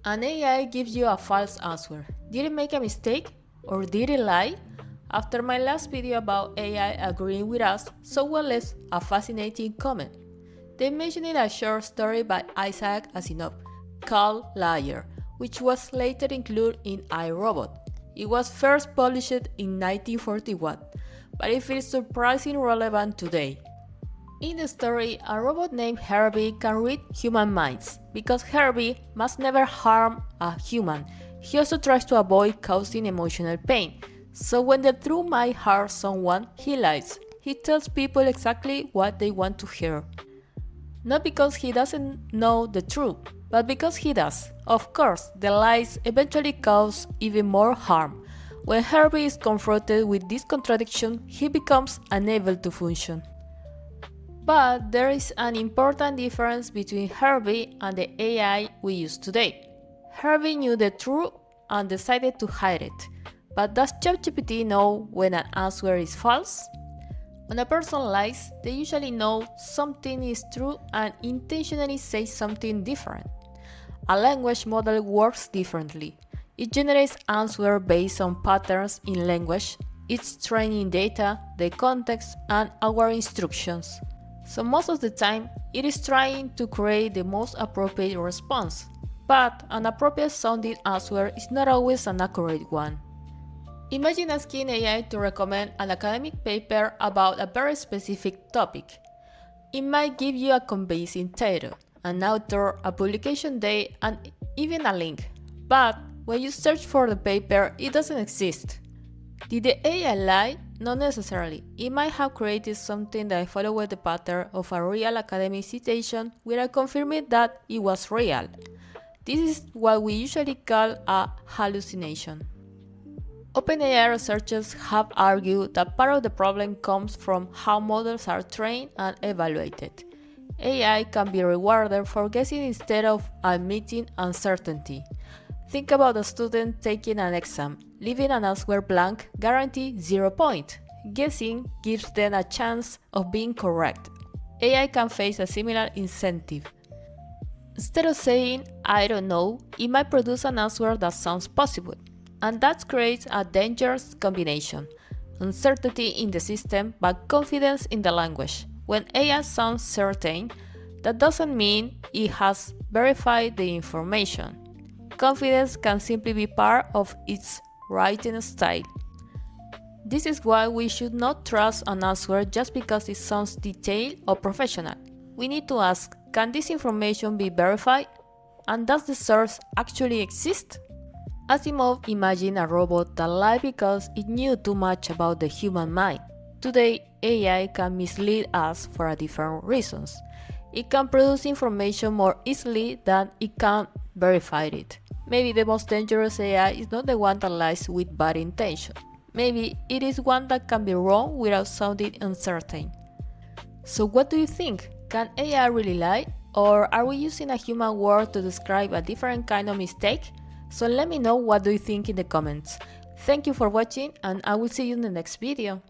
An AI gives you a false answer. Did it make a mistake? Or did it lie? After my last video about AI agreeing with us, someone left a fascinating comment. They mentioned a short story by Isaac Asimov called Liar, which was later included in iRobot. It was first published in 1941, but it feels surprisingly relevant today. In the story, a robot named Herbie can read human minds. Because Herbie must never harm a human, he also tries to avoid causing emotional pain. So when the truth might hurt someone, he lies. He tells people exactly what they want to hear. Not because he doesn't know the truth, but because he does. Of course, the lies eventually cause even more harm. When Herbie is confronted with this contradiction, he becomes unable to function. But there is an important difference between Herbie and the AI we use today. Herbie knew the truth and decided to hide it. But does ChatGPT know when an answer is false? When a person lies, they usually know something is true and intentionally say something different. A language model works differently. It generates answers based on patterns in language, its training data, the context, and our instructions. So most of the time, it is trying to create the most appropriate response, but an appropriate sounding answer is not always an accurate one. Imagine asking AI to recommend an academic paper about a very specific topic. It might give you a convincing title, an author, a publication date, and even a link. But when you search for the paper, it doesn't exist. Did the AI lie? Not necessarily. It might have created something that followed the pattern of a real academic citation without confirming that it was real. This is what we usually call a hallucination. OpenAI researchers have argued that part of the problem comes from how models are trained and evaluated. AI can be rewarded for guessing instead of admitting uncertainty. Think about a student taking an exam. Leaving an answer blank guarantees 0 points. Guessing gives them a chance of being correct. AI can face a similar incentive. Instead of saying, I don't know, it might produce an answer that sounds possible. And that creates a dangerous combination. Uncertainty in the system, but confidence in the language. When AI sounds certain, that doesn't mean it has verified the information. Confidence can simply be part of its writing style. This is why we should not trust an answer just because it sounds detailed or professional. We need to ask, can this information be verified? And does the source actually exist? Asimov imagined a robot that lied because it knew too much about the human mind. Today, AI can mislead us for different reasons. It can produce information more easily than it can verify it. Maybe the most dangerous AI is not the one that lies with bad intention. Maybe it is one that can be wrong without sounding uncertain. So what do you think? Can AI really lie? Or are we using a human word to describe a different kind of mistake? So let me know what do you think in the comments. Thank you for watching and I will see you in the next video.